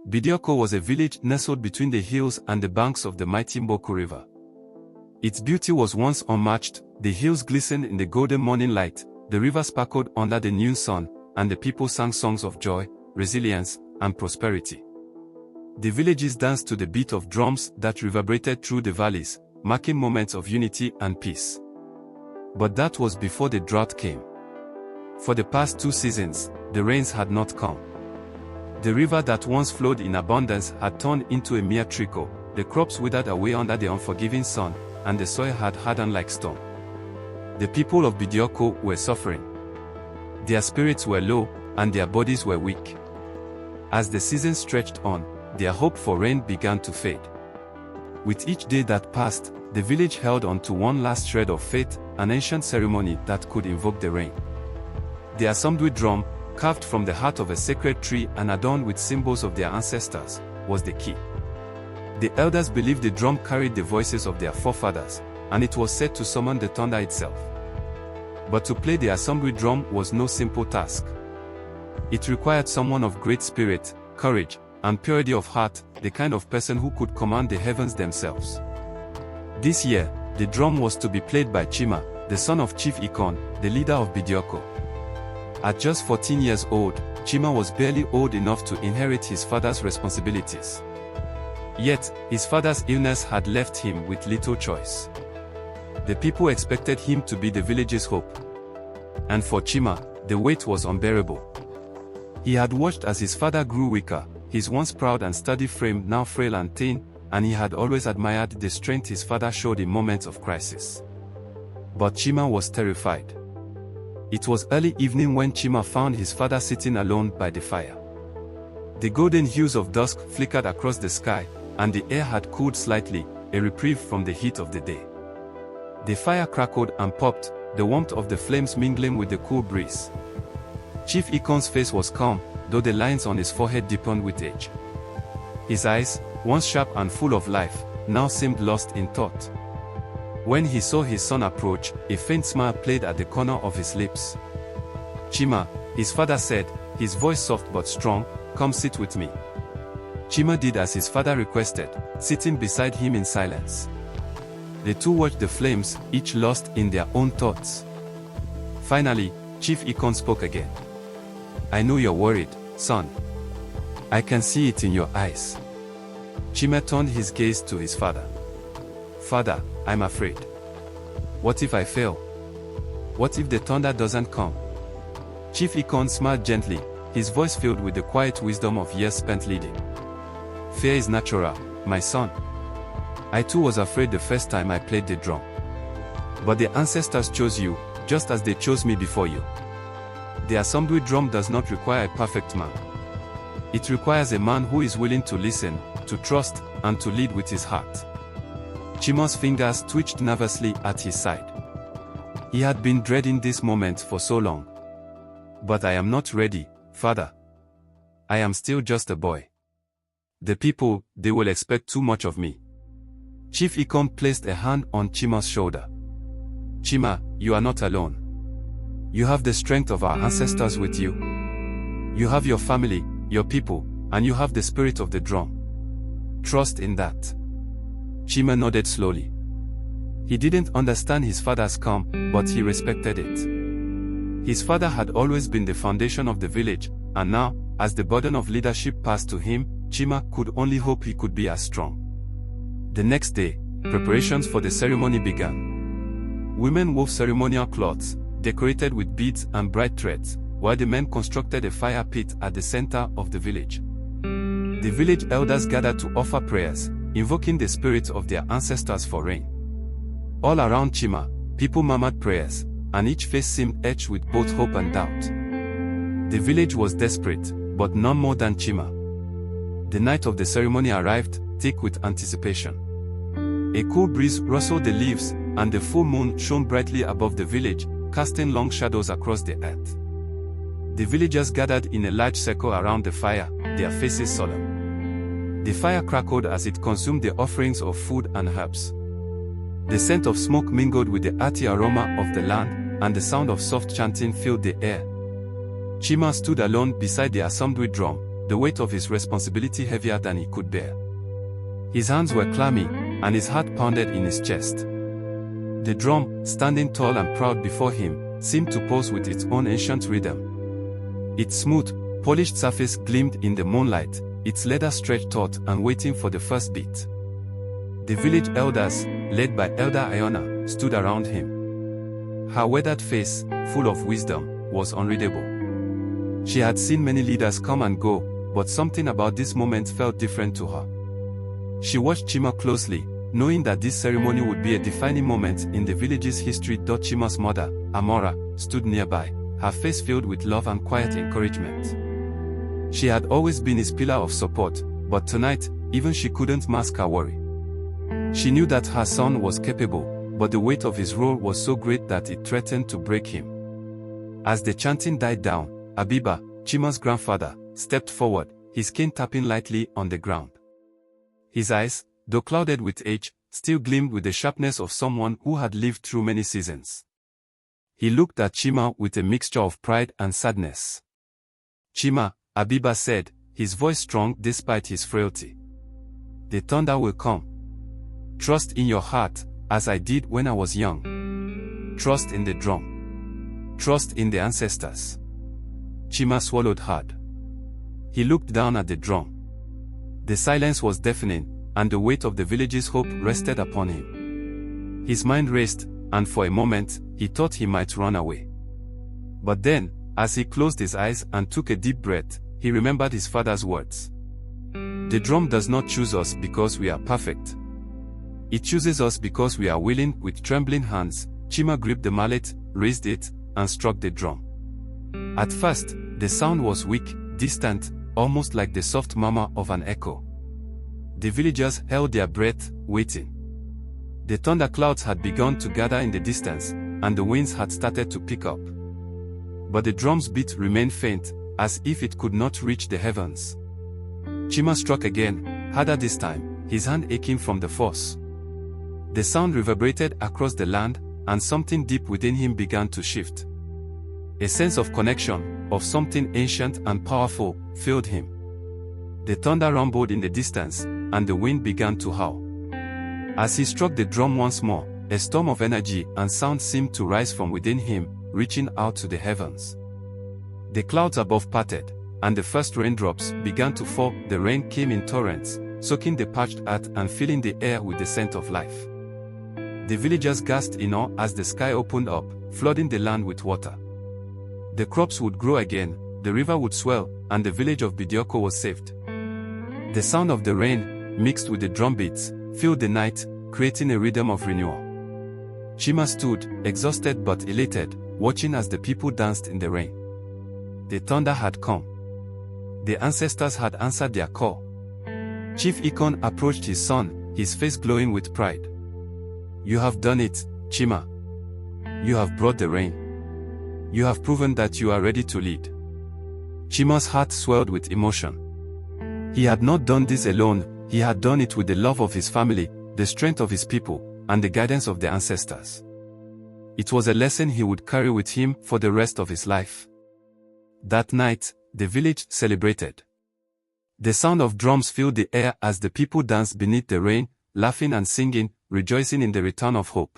Bidioko was a village nestled between the hills and the banks of the mighty Mboku River. Its beauty was once unmatched, the hills glistened in the golden morning light, the river sparkled under the noon sun, and the people sang songs of joy, resilience, and prosperity. The villages danced to the beat of drums that reverberated through the valleys, marking moments of unity and peace. But that was before the drought came. For the past 2 seasons, the rains had not come. The river that once flowed in abundance had turned into a mere trickle, the crops withered away under the unforgiving sun, and the soil had hardened like stone. The people of Bidioko were suffering. Their spirits were low, and their bodies were weak. As the season stretched on, their hope for rain began to fade. With each day that passed, the village held on to one last shred of faith, an ancient ceremony that could invoke the rain. The assembly drum, carved from the heart of a sacred tree and adorned with symbols of their ancestors, was the key. The elders believed the drum carried the voices of their forefathers, and it was said to summon the thunder itself. But to play the assembly drum was no simple task. It required someone of great spirit, courage, and purity of heart, the kind of person who could command the heavens themselves. This year, the drum was to be played by Chima, the son of Chief Ikon, the leader of Bidioko. At just 14 years old, Chima was barely old enough to inherit his father's responsibilities. Yet, his father's illness had left him with little choice. The people expected him to be the village's hope. And for Chima, the weight was unbearable. He had watched as his father grew weaker, his once proud and sturdy frame now frail and thin, and he had always admired the strength his father showed in moments of crisis. But Chima was terrified. It was early evening when Chima found his father sitting alone by the fire. The golden hues of dusk flickered across the sky, and the air had cooled slightly, a reprieve from the heat of the day. The fire crackled and popped, the warmth of the flames mingling with the cool breeze. Chief Ikon's face was calm, though the lines on his forehead deepened with age. His eyes, once sharp and full of life, now seemed lost in thought. When he saw his son approach, a faint smile played at the corner of his lips. "Chima," his father said, his voice soft but strong, "come sit with me." Chima did as his father requested, sitting beside him in silence. The two watched the flames, each lost in their own thoughts. Finally, Chief Ikon spoke again. "I know you're worried, son. I can see it in your eyes." Chima turned his gaze to his father. "Father, I'm afraid. What if I fail? What if the thunder doesn't come?" Chief Ikon smiled gently, his voice filled with the quiet wisdom of years spent leading. "Fear is natural, my son. I too was afraid the first time I played the drum. But the ancestors chose you, just as they chose me before you. The assembly drum does not require a perfect man. It requires a man who is willing to listen, to trust, and to lead with his heart." Chima's fingers twitched nervously at his side. He had been dreading this moment for so long. "But I am not ready, father. I am still just a boy. The people, they will expect too much of me." Chief Ikon placed a hand on Chima's shoulder. "Chima, you are not alone. You have the strength of our ancestors with you. You have your family, your people, and you have the spirit of the drum. Trust in that." Chima nodded slowly. He didn't understand his father's calm, but he respected it. His father had always been the foundation of the village, and now, as the burden of leadership passed to him, Chima could only hope he could be as strong. The next day, preparations for the ceremony began. Women wove ceremonial cloths, decorated with beads and bright threads, while the men constructed a fire pit at the center of the village. The village elders gathered to offer prayers, invoking the spirits of their ancestors for rain. All around Chima, people murmured prayers, and each face seemed etched with both hope and doubt. The village was desperate, but none more than Chima. The night of the ceremony arrived, thick with anticipation. A cool breeze rustled the leaves, and the full moon shone brightly above the village, casting long shadows across the earth. The villagers gathered in a large circle around the fire, their faces solemn. The fire crackled as it consumed the offerings of food and herbs. The scent of smoke mingled with the earthy aroma of the land, and the sound of soft chanting filled the air. Chima stood alone beside the assembly drum, the weight of his responsibility heavier than he could bear. His hands were clammy, and his heart pounded in his chest. The drum, standing tall and proud before him, seemed to pulse with its own ancient rhythm. Its smooth, polished surface gleamed in the moonlight, its leather stretched taut and waiting for the first beat. The village elders, led by Elder Iona, stood around him. Her weathered face, full of wisdom, was unreadable. She had seen many leaders come and go, but something about this moment felt different to her. She watched Chima closely, knowing that this ceremony would be a defining moment in the village's history. Chima's mother, Amora, stood nearby, her face filled with love and quiet encouragement. She had always been his pillar of support, but tonight, even she couldn't mask her worry. She knew that her son was capable, but the weight of his role was so great that it threatened to break him. As the chanting died down, Abiba, Chima's grandfather, stepped forward, his cane tapping lightly on the ground. His eyes, though clouded with age, still gleamed with the sharpness of someone who had lived through many seasons. He looked at Chima with a mixture of pride and sadness. "Chima," Abiba said, his voice strong despite his frailty. "The thunder will come. Trust in your heart, as I did when I was young. Trust in the drum. Trust in the ancestors." Chima swallowed hard. He looked down at the drum. The silence was deafening, and the weight of the village's hope rested upon him. His mind raced, and for a moment, he thought he might run away. But then, as he closed his eyes and took a deep breath, he remembered his father's words. "The drum does not choose us because we are perfect. It chooses us because we are willing." With trembling hands, Chima gripped the mallet, raised it, and struck the drum. At first, the sound was weak, distant, almost like the soft murmur of an echo. The villagers held their breath, waiting. The thunderclouds had begun to gather in the distance, and the winds had started to pick up. But the drum's beat remained faint, as if it could not reach the heavens. Chima struck again, harder this time, his hand aching from the force. The sound reverberated across the land, and something deep within him began to shift. A sense of connection, of something ancient and powerful, filled him. The thunder rumbled in the distance, and the wind began to howl. As he struck the drum once more, a storm of energy and sound seemed to rise from within him, reaching out to the heavens. The clouds above parted, and the first raindrops began to fall. The rain came in torrents, soaking the parched earth and filling the air with the scent of life. The villagers gasped in awe as the sky opened up, flooding the land with water. The crops would grow again, the river would swell, and the village of Bidioko was saved. The sound of the rain, mixed with the drumbeats, filled the night, creating a rhythm of renewal. Chima stood, exhausted but elated, watching as the people danced in the rain. The thunder had come. The ancestors had answered their call. Chief Ikon approached his son, his face glowing with pride. "You have done it, Chima. You have brought the rain. You have proven that you are ready to lead." Chima's heart swelled with emotion. He had not done this alone, he had done it with the love of his family, the strength of his people, and the guidance of the ancestors. It was a lesson he would carry with him for the rest of his life. That night, the village celebrated. The sound of drums filled the air as the people danced beneath the rain, laughing and singing, rejoicing in the return of hope.